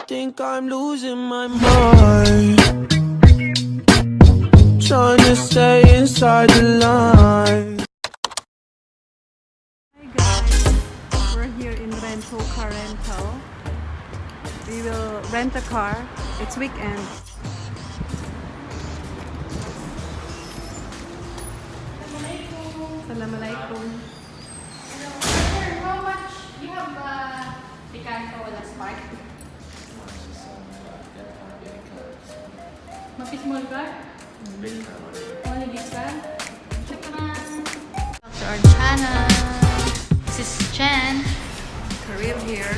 think I'm losing my mind, trying to stay inside the line. Hi guys, we're here in car rental. We will rent a car. It's weekend. Assalamualaikum. How much you have the canto with a smart? Small car? Only this one? Check naman. To our channel. This is Jen. Career here.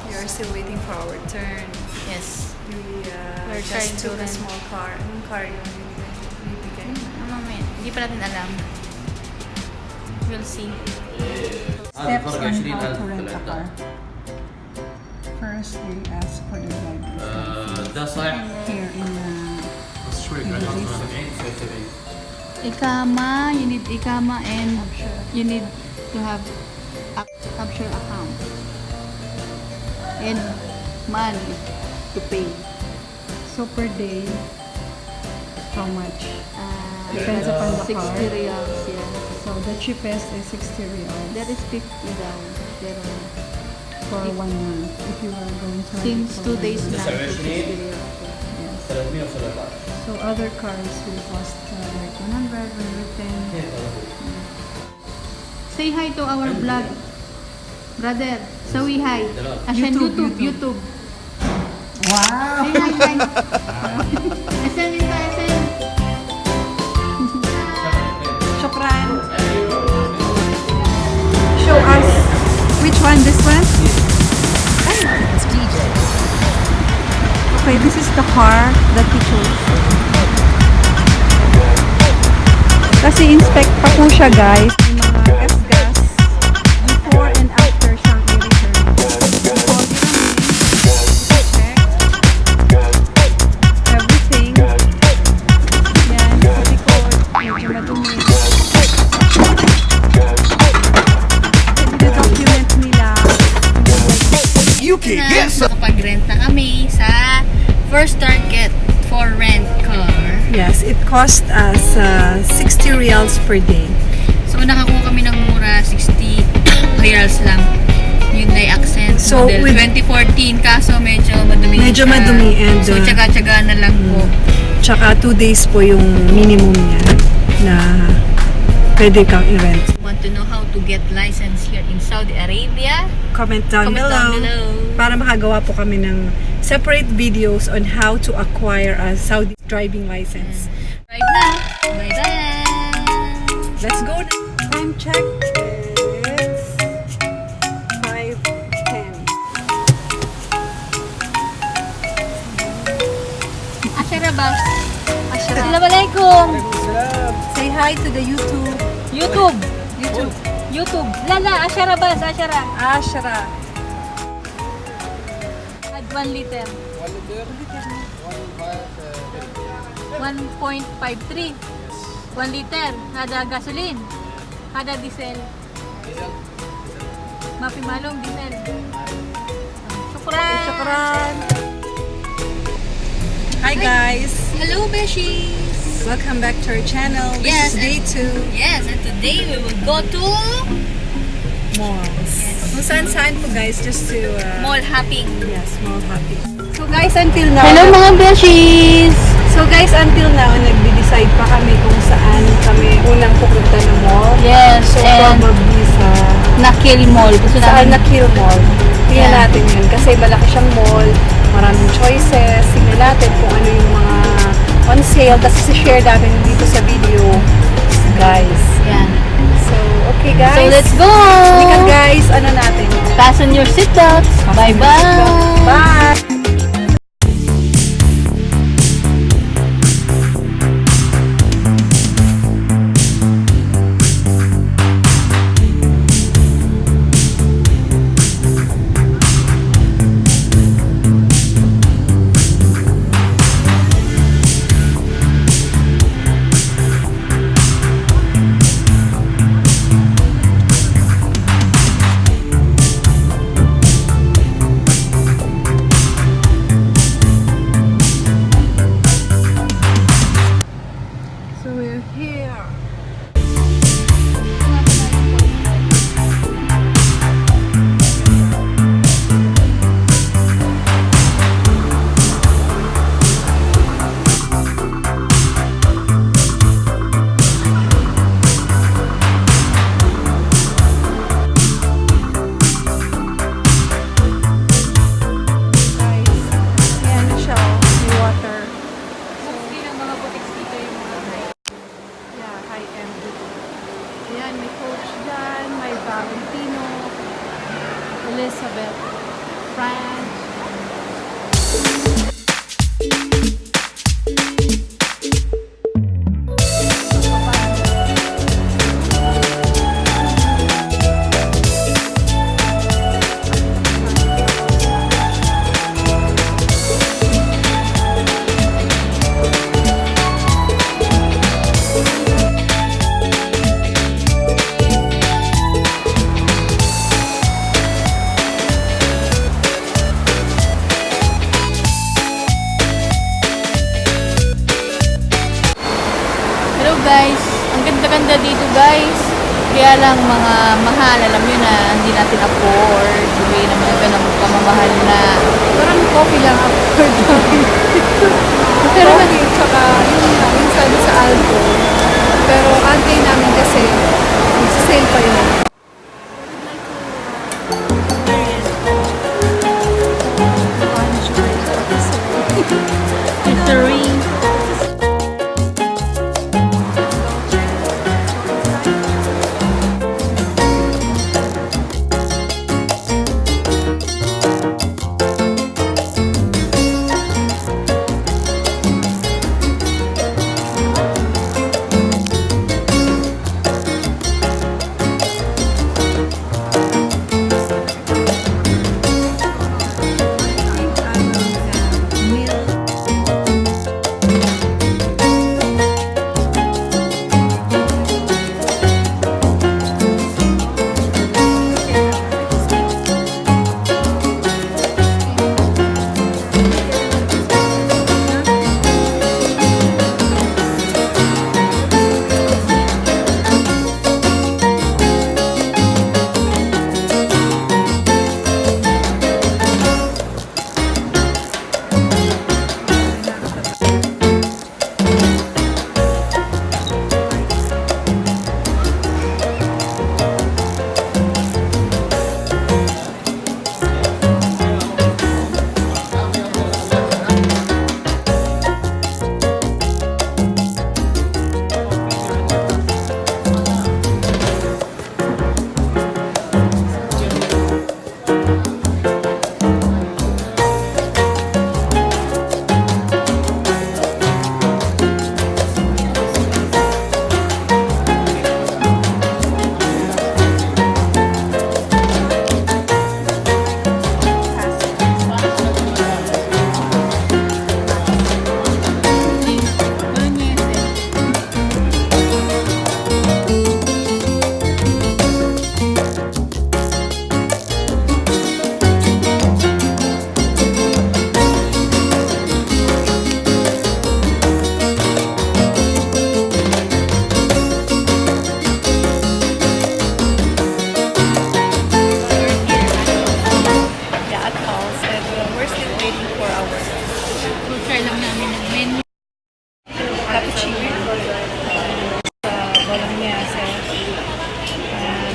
We are still waiting for our turn. Yes. We're trying just to took a rent. small car. Anong car yung bibigay? Hindi pa natin alam. We'll see. Steps on how to rent a car. First, they ask for the driver's license. Here in Iqama, you need Iqama and you need to have Absher Account. And money to pay. So per day, how much? Depends upon the 60 car. reals, yeah. So the cheapest is 60 reals. That is 50 daw. Pero for 1 month. If you are going to rent since it for 2 days 1 na, month. 60 reals. Yes. So other cars will cost like 100, 110. Say hi to our vlog. Brother, sawi hi. Asan YouTube. Wow! Say hi. Asan ito, asan? Shukran. Show us which one, this one? Okay, this is the car that we chose. Kasi inspect pa po siya guys. May mga gas-gas before and after siyang i-return. Before check everything. Yan, sa likod, medyo madumi. Document nila. Nakapag-rent na kami sa first target for rent car. Yes, it cost us 60 reals per day. So nakakuha kami ng mura, 60 reals lang. Hyundai Accent So, model with- 2014, kaso medyo madumi. Medyo siya. madumi and, so tsaga-tsaga na lang po. Tsaka 2 days po yung minimum niya na pwede kang i-rent. Want to know how to get license here in Saudi Arabia? Comment down below para makagawa po kami ng separate videos on how to acquire a Saudi driving license. Right now, bye then! Let's go now. Time check. It's 5:10. Asharabas! Assalamualaikum! Say hi to the YouTube. YouTube! Lala! Asharabas! Ashara! Ashra. Add 1 liter. 1.53. 1 liter. Ada gasoline. Ada diesel. Mapi malong diesel. Shukran! Shukran. Hi guys. Hello, Beshies! Welcome back to our channel. Yes, This is day 2. Yes, and today we will go to Malls. Yes. Kung saan po guys, just to mall hopping. yes, mall hopping. So guys, until now mga Beshies! So guys, until now nagde-decide pa kami kung saan kami unang pupunta ng mall. Yes, So and probably sa Nakil Mall. Gusto saan namin. Nakil Mall. Tingnan Yeah. natin yun kasi malaki siyang mall, maraming choices. Tingnan natin kung ano yung mga on sale. Tapos i-share natin dito sa video. Guys. Yan. So, okay guys. So let's go! Halika guys, ano natin? Fasten your seatbelts. Bye-bye! Bye! here. Elizabeth, France. Guys, ang ganda-ganda dito guys, kaya lang mga mahal, alam nyo na hindi natin afford, hindi naman ganang kamamahal na Parang coffee lang afford namin. Pero tsaka yung minsan sa Aldo. Pero antay namin kasi sale pa yun. history.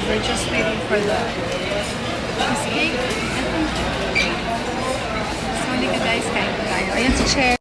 We're just waiting for the cheesecake. So, halika guys, kain po tayo. Ayan si Cher.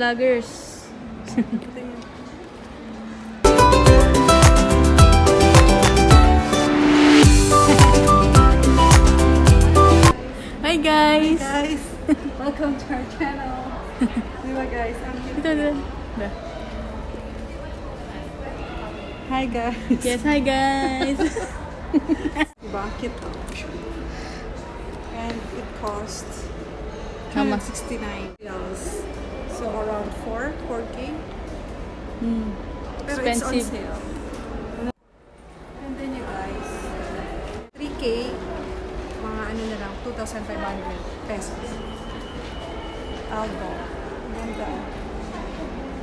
vloggers. Hi guys! Guys, welcome to our channel. Diba guys? Hi guys. Yes, hi guys! Diba? Cute to. And it costs How much? $169. So around 4K. Pero it's on Expensive. sale. And then you guys, 3K, mga ano na lang, 2,500 pesos. Algo. Ganda.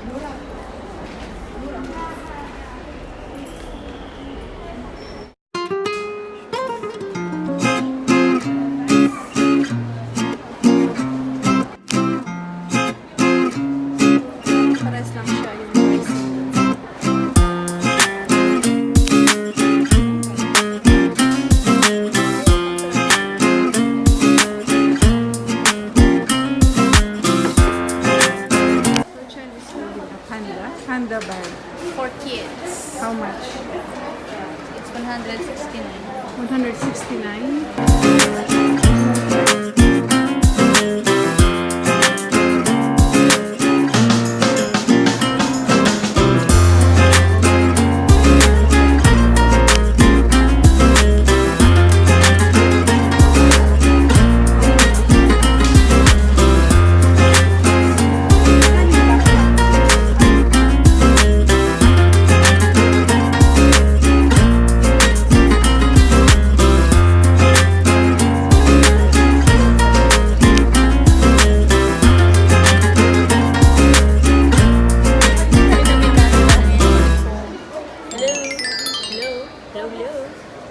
Mura. Mura. Pares lang siya yung price. Fortune is holding a panda bag. For kids. How much? It's 169. 169.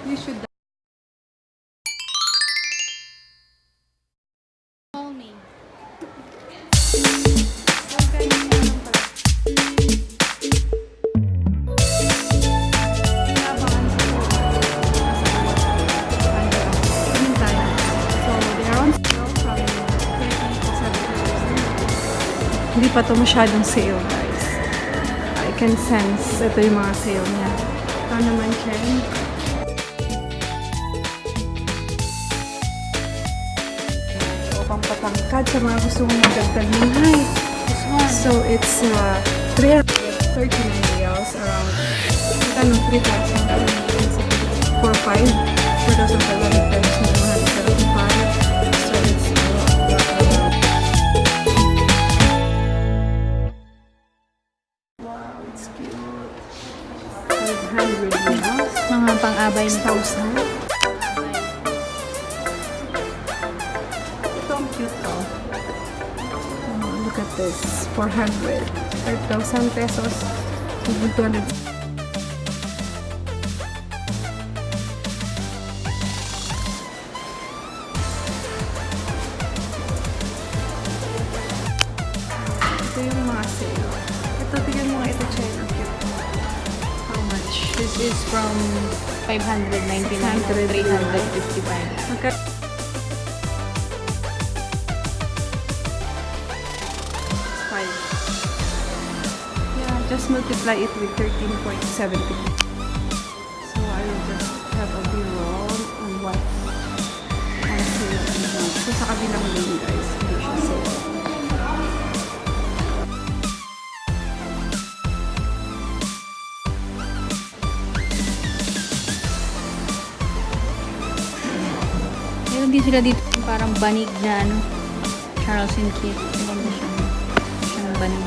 You should Call me. Hindi pa to masyadong sale, guys. I can sense ito yung mga sale niya. Ito naman siya. O pampatangkad sa mga gusto mong magdagdag ng height. So it's 339 reals around. Ito ng 3,000 for 5. 4,500 times 175. So it's it's cute. 500 reals. Mga pang-abay na 6,000. Ito ang cute to. Oh, look at this. 400. 5,000 pesos. 200. Ito yung mga sale. Ito, tignan mo nga ito, China. Cute. How much? This is from 599 to 355. Magka 5. Yeah, just multiply it with 13.70. So I will just have a view on what on sale. So sa kabilang lane, guys, hindi siya sale. Meron din sila dito parang banig na ano, Charles and Keith. Maganda siya. Siyang banig.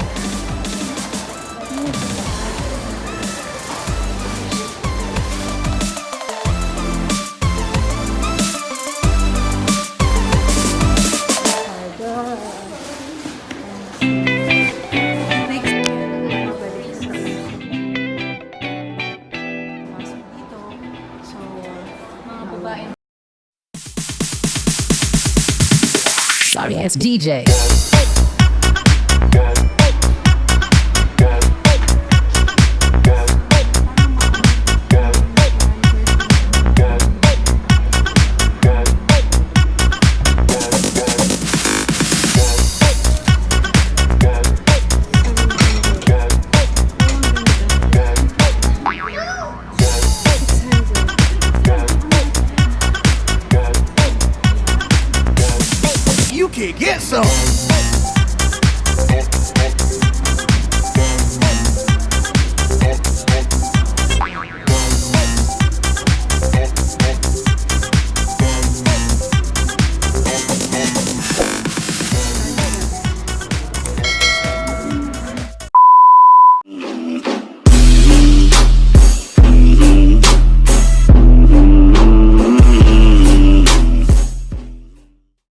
Mga babae. Sorry, it's DJ.